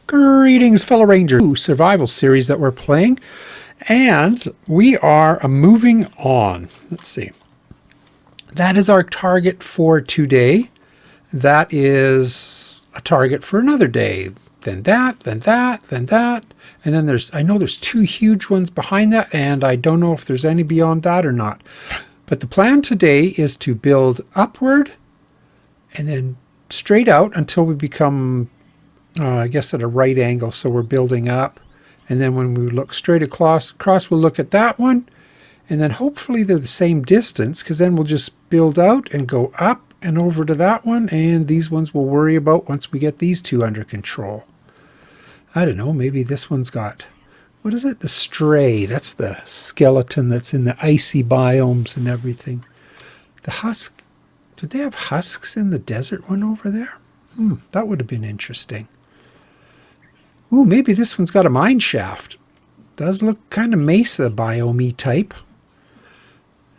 Greetings, fellow Rangers. Survival series that we're playing, and we are moving on. Let's see. That is our target for today. That is a target for another day. Then that, then that, then that. And then I know there's two huge ones behind that, and I don't know if there's any beyond that or not. But the plan today is to build upward and then straight out until we become I guess at a right angle, so we're building up, and then when we look straight across we'll look at that one, and then hopefully they're the same distance, because then we'll just build out and go up and over to that one, and these ones we'll worry about once we get these two under control. I don't know, maybe this one's got, what is it? The stray. That's the skeleton that's in the icy biomes and everything. The husk. Did they have husks in the desert one over there? That would have been interesting. Ooh, maybe this one's got a mine shaft. Does look kind of mesa biome type.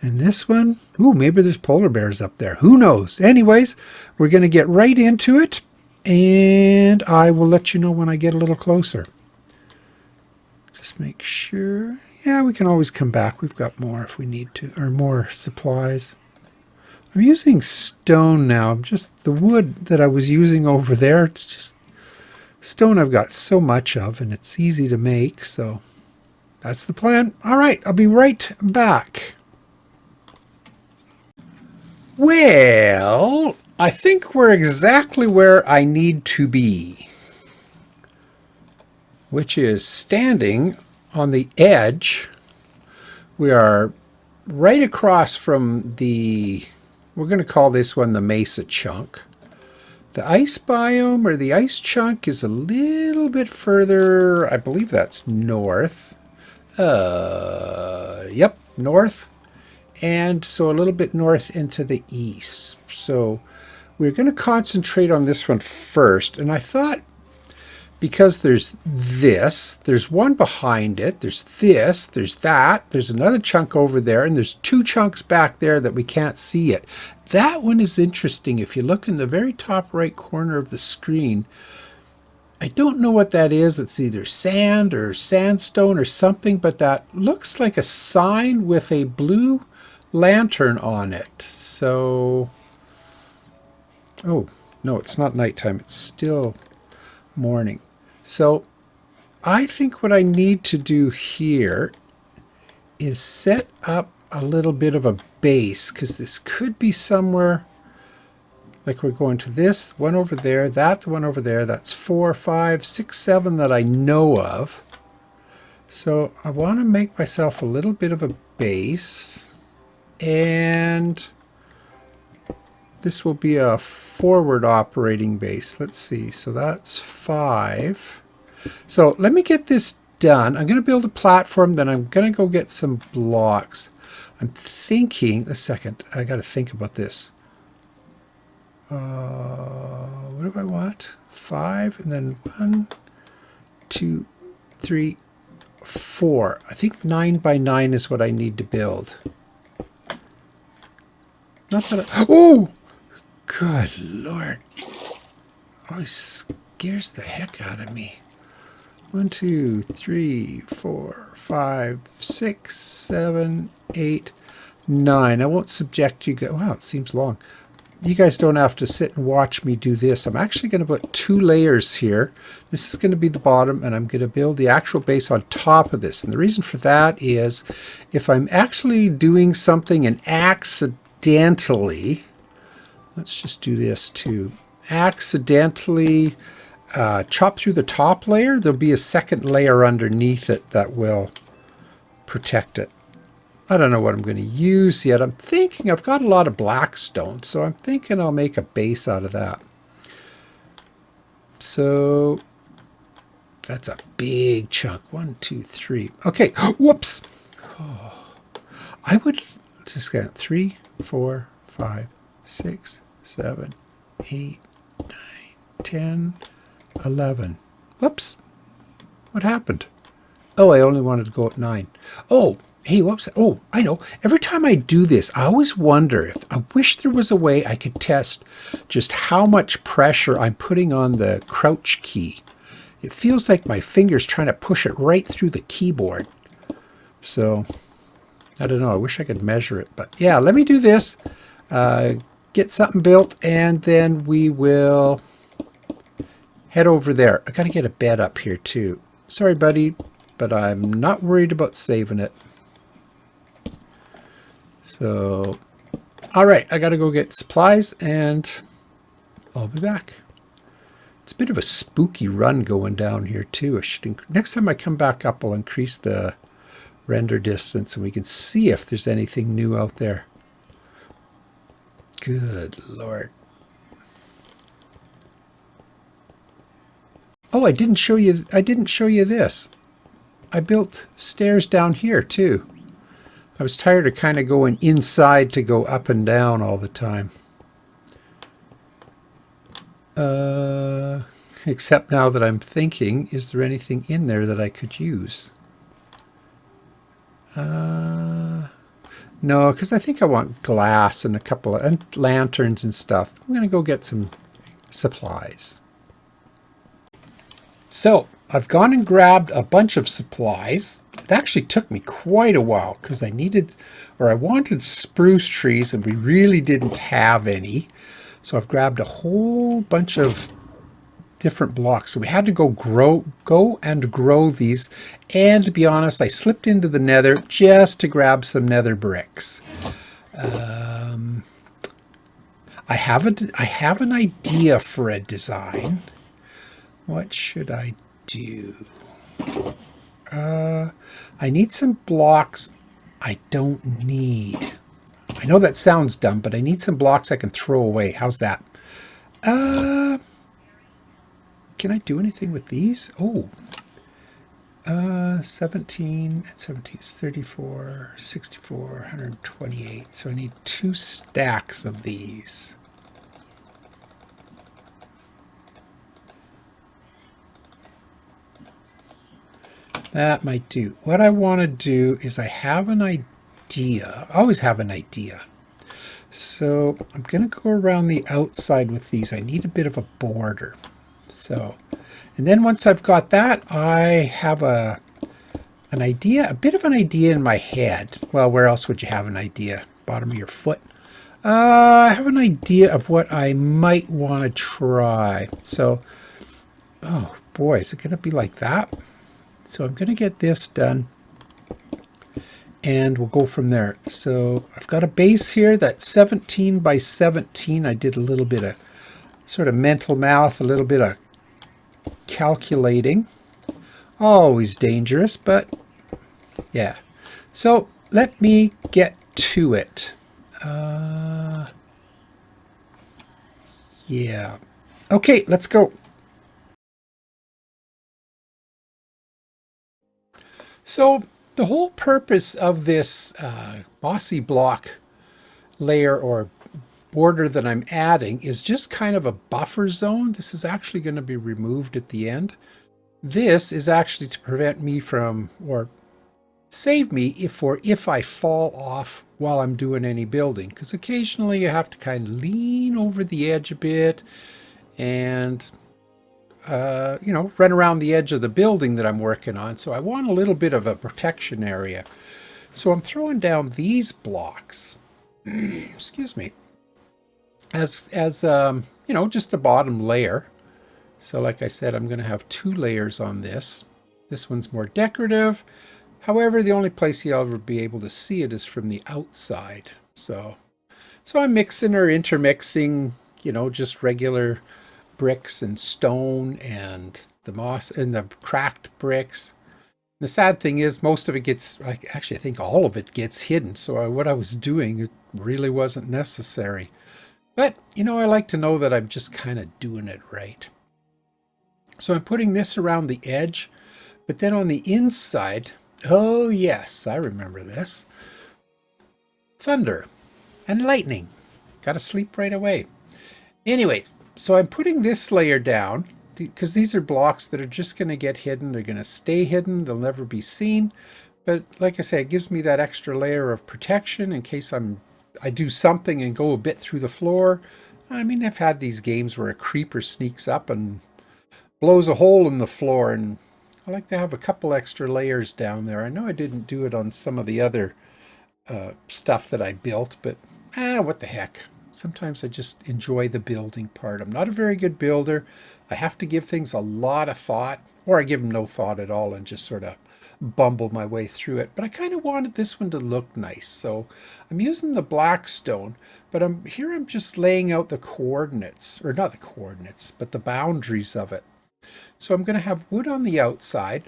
And this one, ooh, maybe there's polar bears up there. Who knows? Anyways, we're going to get right into it, and I will let you know when I get a little closer. Just make sure. Yeah, we can always come back. We've got more if we need to, or more supplies. I'm using stone now. Just the wood that I was using over there, it's just stone I've got so much of, and it's easy to make, so that's the plan. All right, I'll be right back. Well, I think we're exactly where I need to be, which is standing on the edge. We are right across from the, we're going to call this one the mesa chunk. The ice biome, or the ice chunk, is a little bit further. I believe that's north. Yep, north. And so a little bit north into the east. So we're going to concentrate on this one first. And I thought, because there's this, there's one behind it, there's this, there's that, there's another chunk over there, and there's two chunks back there that we can't see yet. That one is interesting. If you look in the very top right corner of the screen, I don't know what that is. It's either sand or sandstone or something, but that looks like a sign with a blue lantern on it. So, oh, no, it's not nighttime. It's still morning. So I think what I need to do here is set up a little bit of a base, because this could be somewhere like we're going to this one over there, that one over there. That's 4, 5, 6, 7 that I know of. So I want to make myself a little bit of a base, and this will be a forward operating base. Let's see. So that's 5. So let me get this done. I'm going to build a platform, then I'm going to go get some blocks. I'm thinking, a second, I got to think about this. What do I want? 5, and then 1, 2, 3, 4. I think 9 by 9 is what I need to build. Not that oh! Good Lord. Always scares the heck out of me. 1, 2, 3, 4, 5, 6, 7, 8, 9. I won't subject you guys. Wow, it seems long. You guys don't have to sit and watch me do this. I'm actually going to put 2 layers here. This is going to be the bottom, and I'm going to build the actual base on top of this. And the reason for that is if I'm actually doing something and accidentally, let's just do this too, accidentally chop through the top layer, there'll be a second layer underneath it that will protect it. I don't know what I'm going to use yet. I'm thinking I've got a lot of Blackstone, so I'm thinking I'll make a base out of that. So that's a big chunk. 1, 2, 3. Okay. Whoops. Oh. I would just get 3, 4, 5, 6, 7, 8, 9, 10, 11. Whoops. What happened? Oh, I only wanted to go at 9. Oh, hey, what was that? Oh, I know. Every time I do this, I always wonder if I wish there was a way I could test just how much pressure I'm putting on the crouch key. it feels like my finger's trying to push it right through the keyboard. So I don't know. I wish I could measure it. But yeah, let me do this. Get something built, and then we will head over there. I got to get a bed up here too. Sorry, buddy, but I'm not worried about saving it. So, all right, I got to go get supplies, and I'll be back. It's a bit of a spooky run going down here too. I should next time I come back up, I'll increase the render distance, and we can see if there's anything new out there. Good Lord. Oh, I didn't show you this. I built stairs down here too. I was tired of kind of going inside to go up and down all the time. Except now that I'm thinking, is there anything in there that I could use? No, because I think I want glass and a couple of lanterns and stuff. I'm going to go get some supplies. So I've gone and grabbed a bunch of supplies. It actually took me quite a while because I wanted spruce trees, and we really didn't have any. So I've grabbed a whole bunch of different blocks. So we had to go and grow these. And to be honest, I slipped into the nether just to grab some nether bricks. I have an idea for a design. What should I do? I need some blocks I don't need. I know that sounds dumb, but I need some blocks I can throw away. How's that? Can I do anything with these? Oh, 17 and 17 is 34, 64, 128. So I need 2 stacks of these. That might do. What I want to do is I have an idea. I always have an idea. So I'm going to go around the outside with these. I need a bit of a border. So, and then once I've got that, I have an idea, a bit of an idea in my head. Well, where else would you have an idea? Bottom of your foot. I have an idea of what I might want to try. So, oh boy, is it going to be like that? So I'm going to get this done, and we'll go from there. So I've got a base here that's 17 by 17. I did a little bit of sort of mental math, a little bit of calculating. Always dangerous, but yeah. So let me get to it. Yeah. Okay, let's go. So the whole purpose of this bossy block layer or border that I'm adding is just kind of a buffer zone. This is actually going to be removed at the end. This is actually to prevent me from, or save me if I fall off while I'm doing any building, because occasionally you have to kind of lean over the edge a bit and run around the edge of the building that I'm working on. So I want a little bit of a protection area. So I'm throwing down these blocks, excuse me, as just a bottom layer. So like I said, I'm going to have 2 layers on this. This one's more decorative. However, the only place you'll ever be able to see it is from the outside. So I'm mixing or intermixing, just regular bricks and stone and the moss and the cracked bricks. The sad thing is most of it gets, actually I think all of it gets hidden. So what I was doing, it really wasn't necessary. But, I like to know that I'm just kind of doing it right. So I'm putting this around the edge, but then on the inside, oh yes, I remember this. Thunder and lightning. Got to sleep right away. Anyways, so I'm putting this layer down because these are blocks that are just going to get hidden. They're going to stay hidden. They'll never be seen. But like I say, it gives me that extra layer of protection in case I do something and go a bit through the floor. I mean, I've had these games where a creeper sneaks up and blows a hole in the floor, and I like to have a couple extra layers down there. I know I didn't do it on some of the other stuff that I built, but what the heck. Sometimes I just enjoy the building part. I'm not a very good builder. I have to give things a lot of thought, or I give them no thought at all and just sort of bumble my way through it. But I kind of wanted this one to look nice, so I'm using the Blackstone, but I'm just laying out the coordinates, or not the coordinates, but the boundaries of it. So I'm going to have wood on the outside,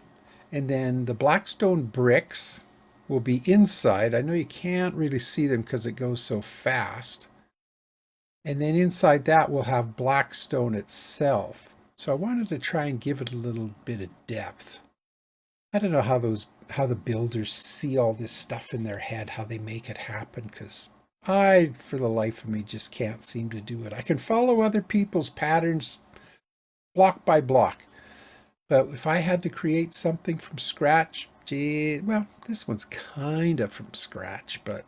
and then the Blackstone bricks will be inside. I know you can't really see them because it goes so fast. And then inside that we'll have Blackstone itself. So I wanted to try and give it a little bit of depth. I don't know how the builders see all this stuff in their head, how they make it happen, because I, for the life of me, just can't seem to do it. I can follow other people's patterns block by block, but if I had to create something from scratch, gee, well, this one's kind of from scratch, but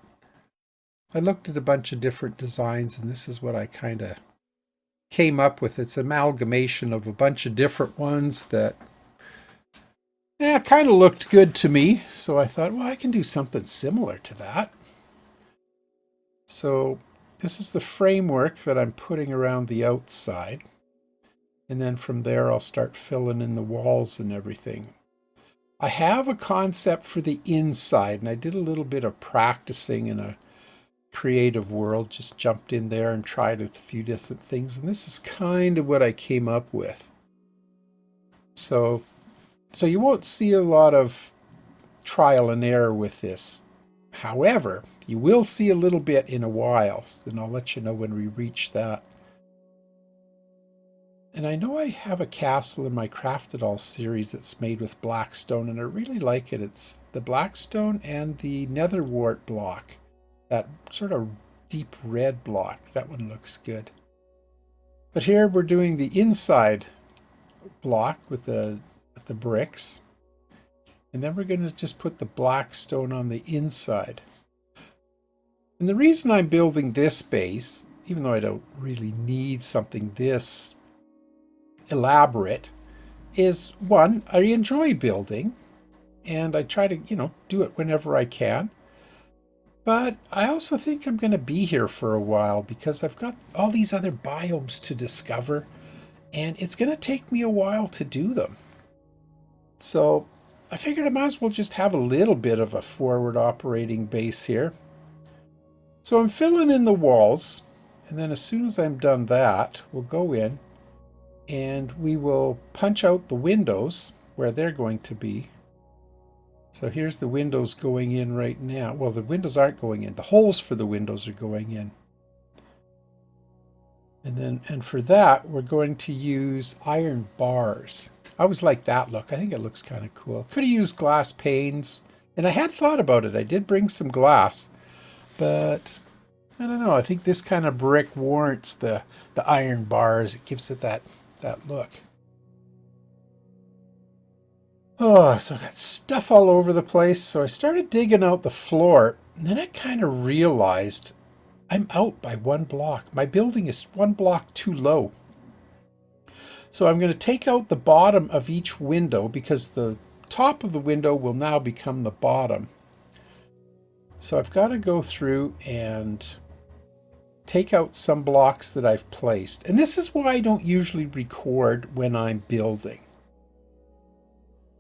I looked at a bunch of different designs, and this is what I kind of came up with. It's an amalgamation of a bunch of different ones that kind of looked good to me. So I thought, well, I can do something similar to that. So this is the framework that I'm putting around the outside. And then from there, I'll start filling in the walls and everything. I have a concept for the inside, and I did a little bit of practicing in a creative world, just jumped in there and tried a few different things. And this is kind of what I came up with. So you won't see a lot of trial and error with this. However, you will see a little bit in a while, and I'll let you know when we reach that. And I know I have a castle in my Craft It All series that's made with Blackstone, and I really like it. It's the Blackstone and the Netherwart block, that sort of deep red block. That one looks good. But here we're doing the inside block with the bricks, and then we're going to just put the Blackstone on the inside. And the reason I'm building this base, even though I don't really need something this elaborate, is one, I enjoy building, and I try to, do it whenever I can. But I also think I'm going to be here for a while because I've got all these other biomes to discover, and it's going to take me a while to do them. So I figured I might as well just have a little bit of a forward operating base here. So I'm filling in the walls, and then as soon as I'm done that, we'll go in and we will punch out the windows where they're going to be. So here's the windows going in right now. Well, the windows aren't going in. The holes for the windows are going in. And for that, we're going to use iron bars. I always like that look. I think it looks kind of cool. Could have used glass panes, and I had thought about it. I did bring some glass, but I don't know. I think this kind of brick warrants the iron bars. It gives it that look. Oh, so I got stuff all over the place. So I started digging out the floor, and then I kind of realized I'm out by one block. My building is one block too low. So I'm going to take out the bottom of each window because the top of the window will now become the bottom. So I've got to go through and take out some blocks that I've placed. And this is why I don't usually record when I'm building.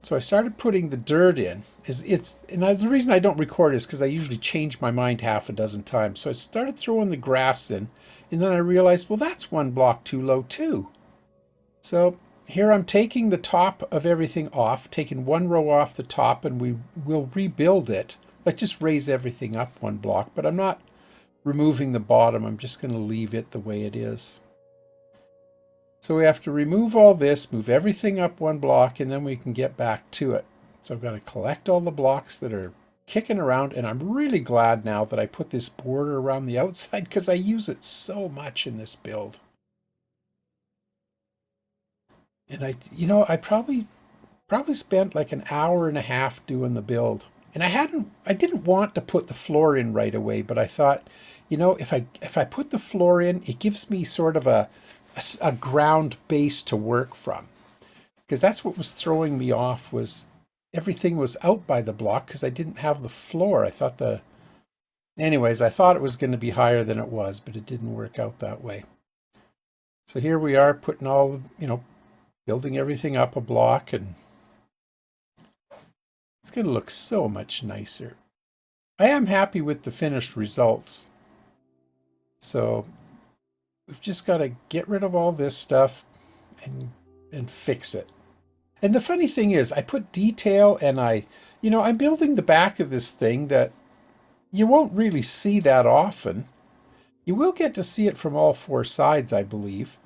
So I started putting the dirt in. The reason I don't record is because I usually change my mind half a dozen times. So I started throwing the grass in, and then I realized, well, that's one block too low too. So here I'm taking the top of everything off, taking one row off the top, and we will rebuild it. Like just raise everything up one block, but I'm not removing the bottom. I'm just going to leave it the way it is. So we have to remove all this, move everything up one block, and then we can get back to it. So I've got to collect all the blocks that are kicking around, and I'm really glad now that I put this border around the outside because I use it so much in this build. And I probably spent like an hour and a half doing the build. And I didn't want to put the floor in right away, but I thought, if I put the floor in, it gives me sort of a ground base to work from. because that's what was throwing me off, was everything was out by the block because I didn't have the floor. I thought anyways, I thought it was going to be higher than it was, but it didn't work out that way. So here we are putting all, building everything up a block, and it's going to look so much nicer. I am happy with the finished results. So we've just got to get rid of all this stuff and fix it. And the funny thing is, I put detail, and I'm building the back of this thing that you won't really see that often. You will get to see it from all four sides, I believe.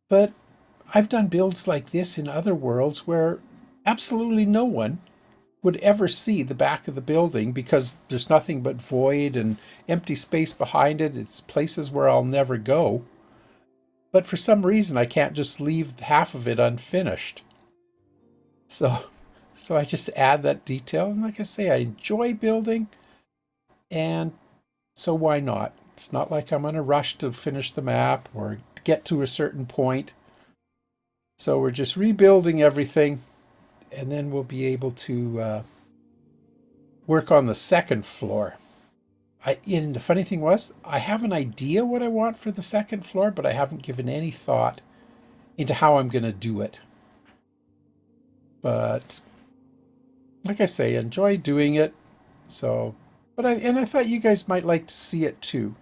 But I've done builds like this in other worlds where absolutely no one would ever see the back of the building because there's nothing but void and empty space behind it. It's places where I'll never go. But for some reason, I can't just leave half of it unfinished. So I just add that detail. And like I say, I enjoy building. And so why not? It's not like I'm in a rush to finish the map or get to a certain point. So we're just rebuilding everything, and then we'll be able to work on the second floor. And the funny thing was, I have an idea what I want for the second floor, but I haven't given any thought into how I'm going to do it. But like I say, enjoy doing it. So, I thought you guys might like to see it too.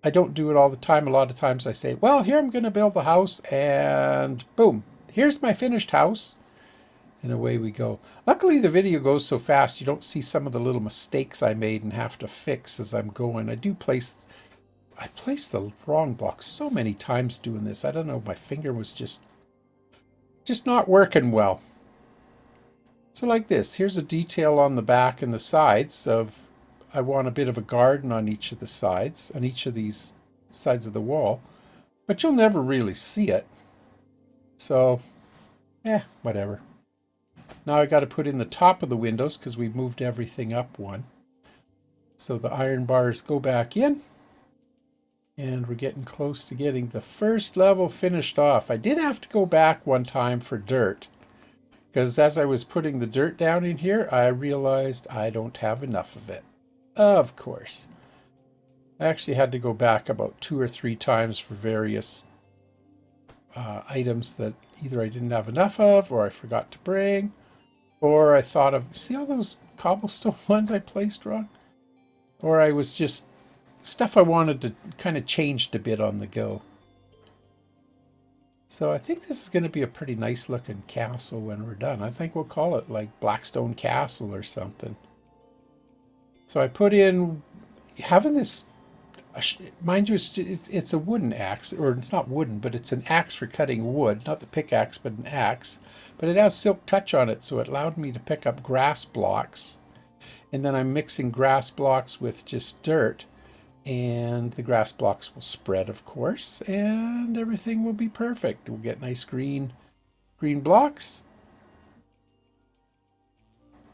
I don't do it all the time. A lot of times I say, well, here I'm going to build the house, and boom, here's my finished house. And away we go. Luckily, the video goes so fast, you don't see some of the little mistakes I made and have to fix as I'm going. I placed the wrong block so many times doing this. I don't know, my finger was just not working well. So like this, here's a detail on the back and the sides of, I want a bit of a garden on each of the sides, on each of these sides of the wall, but you'll never really see it. So, whatever. Now I got to put in the top of the windows because we've moved everything up one. So the iron bars go back in, and we're getting close to getting the first level finished off. I did have to go back one time for dirt, because as I was putting the dirt down in here, I realized I don't have enough of it. Of course. I actually had to go back about 2 or 3 times for various items that either I didn't have enough of, or I forgot to bring, or I thought of, see all those cobblestone ones I placed wrong? Or I was just, stuff I wanted to kind of changed a bit on the go. So I think this is going to be a pretty nice looking castle when we're done. I think we'll call it like Blackstone Castle or something. So I put in, having this, mind you, it's a wooden axe, or it's not wooden, but it's an axe for cutting wood, not the pickaxe, but an axe. But it has silk touch on it, so it allowed me to pick up grass blocks. And then I'm mixing grass blocks with just dirt, and the grass blocks will spread, of course, and everything will be perfect. We'll get nice green blocks.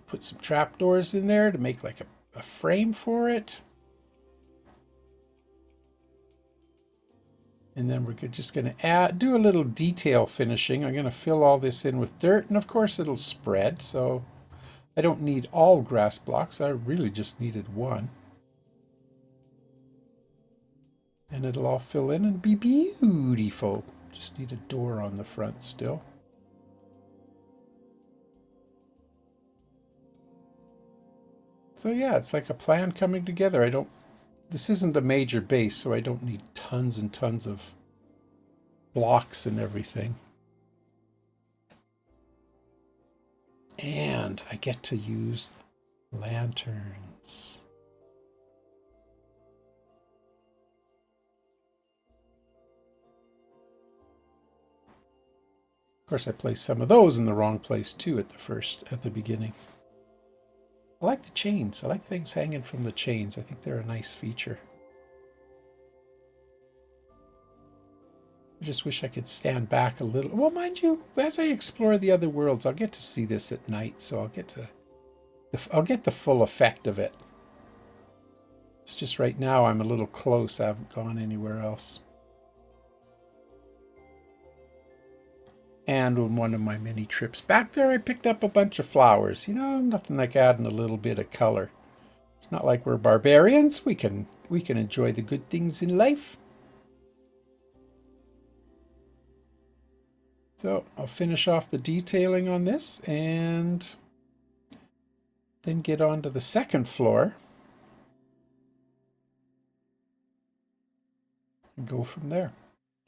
Put some trapdoors in there to make like a frame for it. And then we're just going to do a little detail finishing. I'm going to fill all this in with dirt, and of course it'll spread, so I don't need all grass blocks. I really just needed one. And it'll all fill in and be beautiful. Just need a door on the front still. So yeah, it's like a plan coming together. This isn't a major base, so I don't need tons and tons of blocks and everything. And I get to use lanterns. Of course, I placed some of those in the wrong place too at the beginning. I like the chains. I like things hanging from the chains. I think they're a nice feature. I just wish I could stand back a little. Well, mind you, as I explore the other worlds, I'll get to see this at night, so I'll get the full effect of it. It's just right now I'm a little close. I haven't gone anywhere else. And on one of my mini trips back there, I picked up a bunch of flowers. You know, nothing like adding a little bit of color. It's not like we're barbarians. We can enjoy the good things in life. So I'll finish off the detailing on this and then get on to the second floor and go from there.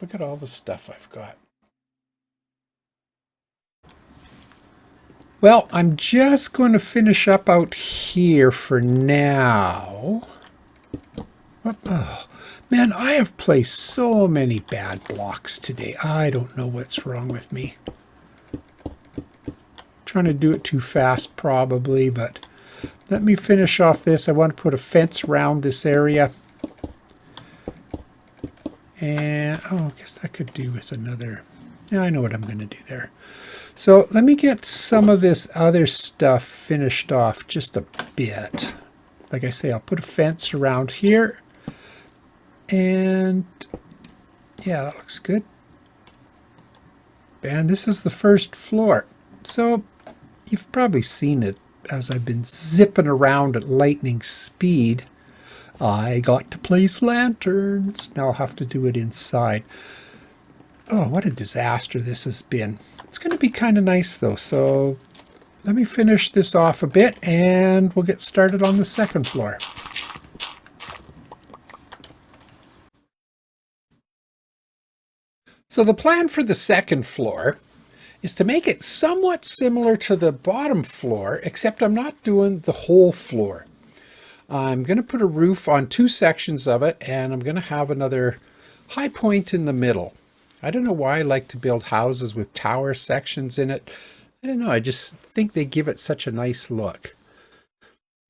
Look at all the stuff I've got. Well, I'm just going to finish up out here for now. Oh, man, I have placed so many bad blocks today. I don't know what's wrong with me. Trying to do it too fast probably, but let me finish off this. I want to put a fence around this area. And, oh, I guess that could do with another. Yeah, I know what I'm going to do there. So let me get some of this other stuff finished off just a bit. Like I say, I'll put a fence around here. And yeah, that looks good. And this is the first floor. So you've probably seen it as I've been zipping around at lightning speed. I got to place lanterns. Now I'll have to do it inside. Oh, what a disaster this has been. It's going to be kind of nice though. So let me finish this off a bit and we'll get started on the second floor. So the plan for the second floor is to make it somewhat similar to the bottom floor, except I'm not doing the whole floor. I'm going to put a roof on two sections of it, and I'm going to have another high point in the middle. I don't know why I like to build houses with tower sections in it. I don't know, I just think they give it such a nice look.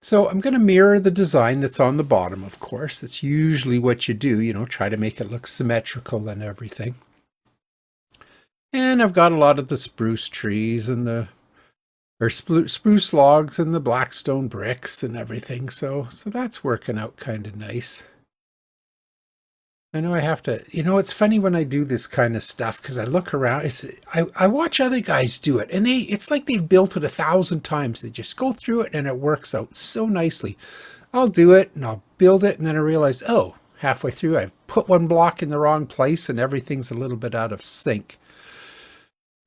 So I'm going to mirror the design that's on the bottom, of course. That's usually what you do, you know, try to make it look symmetrical and everything. And I've got a lot of the spruce trees and the spruce logs and the Blackstone bricks and everything. So that's working out kind of nice. I know I have to, you know, it's funny when I do this kind of stuff because I look around, I watch other guys do it and it's like they've built it 1,000 times. They just go through it and it works out so nicely. I'll do it and I'll build it and then I realize, oh, halfway through I've put one block in the wrong place and everything's a little bit out of sync.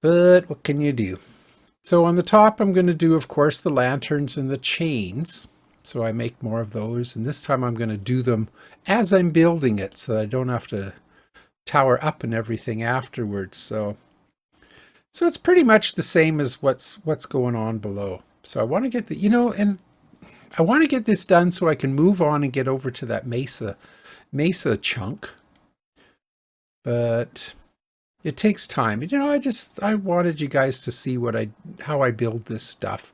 But what can you do? So on the top, I'm going to do, of course, the lanterns and the chains. So I make more of those. And this time I'm going to do them as I'm building it so that I don't have to tower up and everything afterwards. So it's pretty much the same as what's going on below. So I want to get the, you know, and I want to get this done so I can move on and get over to that mesa chunk. But it takes time. You know, I wanted you guys to see how I build this stuff.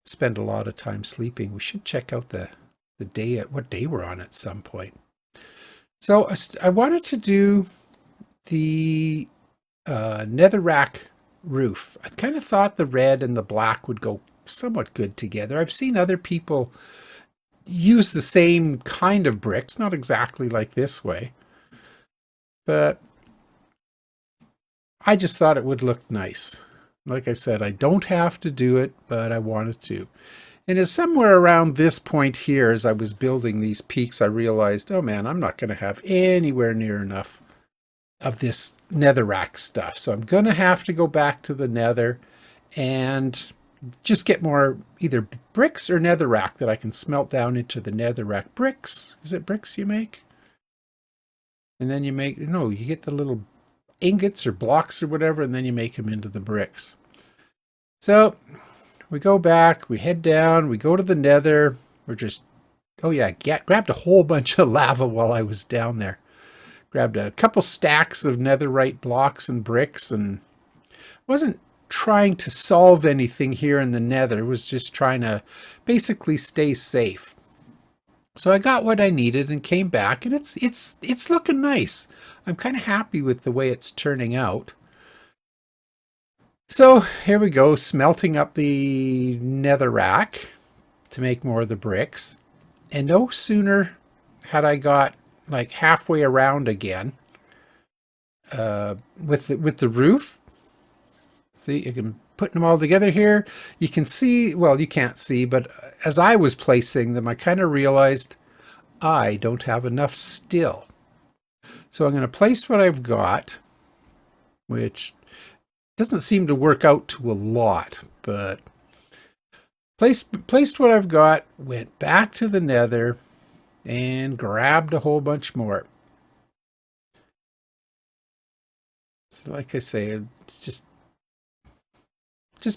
Spend a lot of time sleeping. We should check out the day what day we're on at some point. So I wanted to do the netherrack roof. I kind of thought the red and the black would go somewhat good together. I've seen other people use the same kind of bricks, not exactly like this way, but I just thought it would look nice. Like I said, I don't have to do it, but I wanted to. And it's somewhere around this point here, as I was building these peaks, I realized, oh man, I'm not going to have anywhere near enough of this netherrack stuff. So I'm going to have to go back to the nether and just get more either bricks or netherrack that I can smelt down into the netherrack bricks. Is it bricks you make? And then you get the little ingots or blocks or whatever, and then you make them into the bricks. So we go back, we head down, we go to the nether. We're just, oh yeah, grabbed a whole bunch of lava while I was down there. Grabbed a couple stacks of netherite blocks and bricks, and wasn't trying to solve anything here in the nether. Was just trying to basically stay safe. So I got what I needed and came back, and it's looking nice. I'm kind of happy with the way it's turning out. So here we go, smelting up the netherrack to make more of the bricks. And no sooner had I got like halfway around again with the roof, See, you can put them all together here. You can see, well, you can't see, but as I was placing them, I kind of realized I don't have enough still. So I'm going to place what I've got, which doesn't seem to work out to a lot, but placed what I've got, went back to the nether, and grabbed a whole bunch more. So like I say, it's just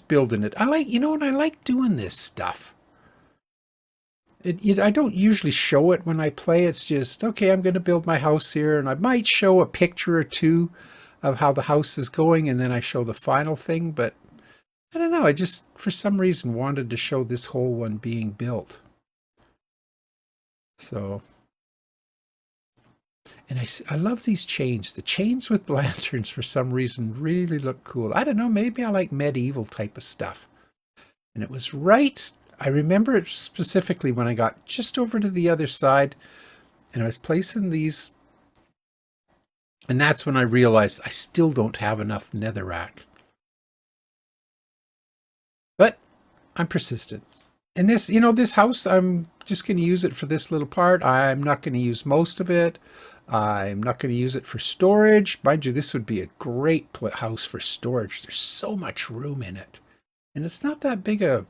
building it. I like, you know what, I like doing this stuff. I don't usually show it when I play. It's just, okay, I'm going to build my house here, and I might show a picture or two of how the house is going, and then I show the final thing, but I don't know, I just, for some reason, wanted to show this whole one being built. So, and I love these chains. The chains with lanterns, for some reason, really look cool. I don't know, maybe I like medieval type of stuff. And it was right, I remember it specifically when I got just over to the other side, and I was placing these, and that's when I realized I still don't have enough netherrack. But I'm persistent. And this, you know, this house, I'm just going to use it for this little part. I'm not going to use most of it. I'm not going to use it for storage. Mind you, this would be a great house for storage. There's so much room in it. And it's not that big a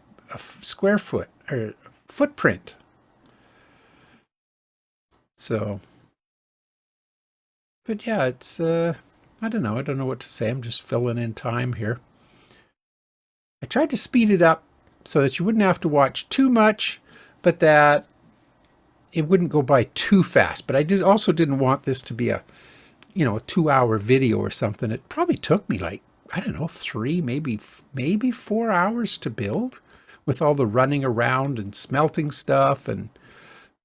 square foot or footprint. So, but yeah, it's, I don't know what to say. I'm just filling in time here. I tried to speed it up so that you wouldn't have to watch too much, but that it wouldn't go by too fast. But I also didn't want this to be a 2-hour video or something. It probably took me like, I don't know, 3, maybe 4 hours to build, with all the running around and smelting stuff and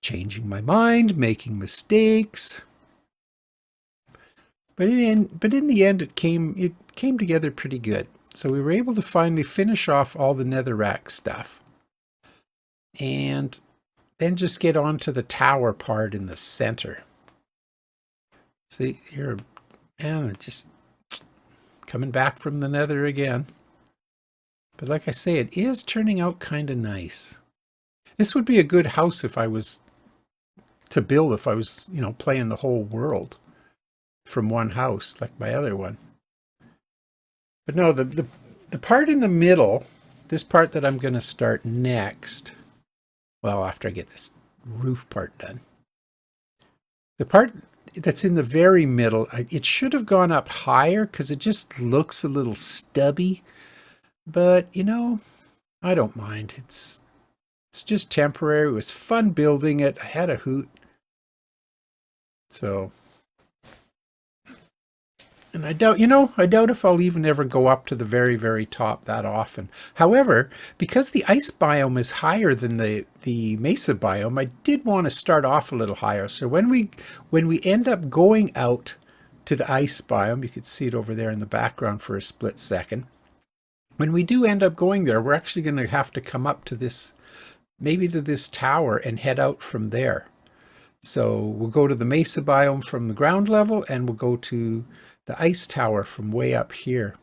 changing my mind, making mistakes. But in the end, it came together pretty good. So we were able to finally finish off all the netherrack stuff, and then just get on to the tower part in the center. See here, and just coming back from the nether again. But like I say, it is turning out kind of nice. This would be a good house if I was to build, if I was, playing the whole world from one house like my other one. But no, the part in the middle, this part that I'm going to start next, well, after I get this roof part done, the part that's in the very middle, it should have gone up higher because it just looks a little stubby. But, I don't mind. It's just temporary. It was fun building it. I had a hoot. So, and I doubt if I'll even ever go up to the very, very top that often. However, because the ice biome is higher than the mesa biome, I did want to start off a little higher. So when we end up going out to the ice biome, you could see it over there in the background for a split second. When we do end up going there, we're actually going to have to come up to this, maybe to this tower, and head out from there. So we'll go to the mesa biome from the ground level, and we'll go to the ice tower from way up here.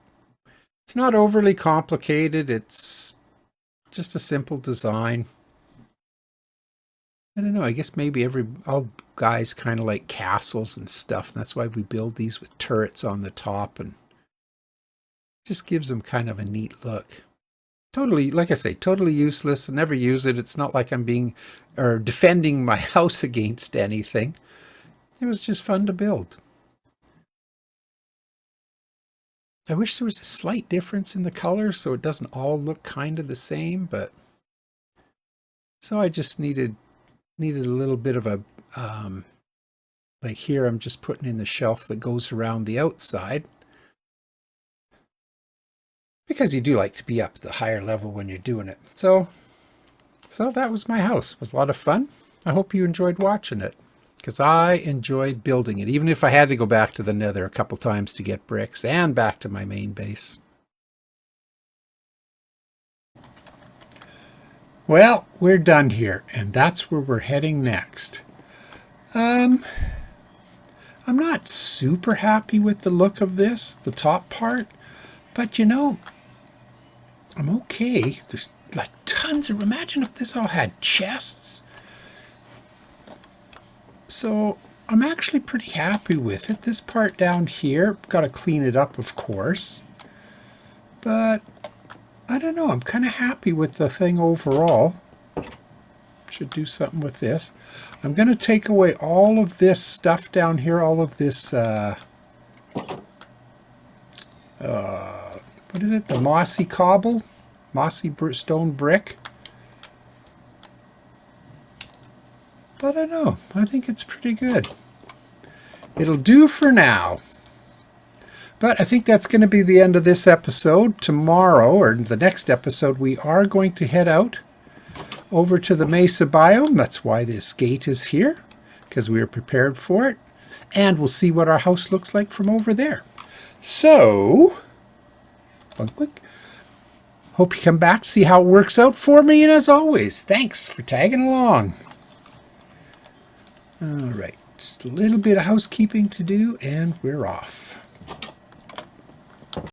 It's not overly complicated. It's just a simple design. I don't know. I guess maybe all guys kind of like castles and stuff. And that's why we build these with turrets on the top, and just gives them kind of a neat look. Totally, like I say, totally useless. I never use it. It's not like I'm defending my house against anything. It was just fun to build. I wish there was a slight difference in the color so it doesn't all look kind of the same, but so I just needed a little bit of a like here I'm just putting in the shelf that goes around the outside, because you do like to be up at the higher level when you're doing it. So that was my house. It was a lot of fun. I hope you enjoyed watching it, because I enjoyed building it, even if I had to go back to the nether a couple times to get bricks and back to my main base. Well, we're done here, and that's where we're heading next. I'm not super happy with the look of this, the top part, but I'm okay. There's like tons of, imagine if this all had chests. So I'm actually pretty happy with it. This part down here, got to clean it up, of course. But I don't know. I'm kind of happy with the thing overall. Should do something with this. I'm going to take away all of this stuff down here, all of this, what is it? The mossy cobble? Mossy stone brick. But I don't know. I think it's pretty good. It'll do for now. But I think that's going to be the end of this episode. Tomorrow, or the next episode, we are going to head out over to the Mesa biome. That's why this gate is here, because we are prepared for it. And we'll see what our house looks like from over there. So, hope you come back to see how it works out for me. And as always, thanks for tagging along. All right, just a little bit of housekeeping to do, and we're off.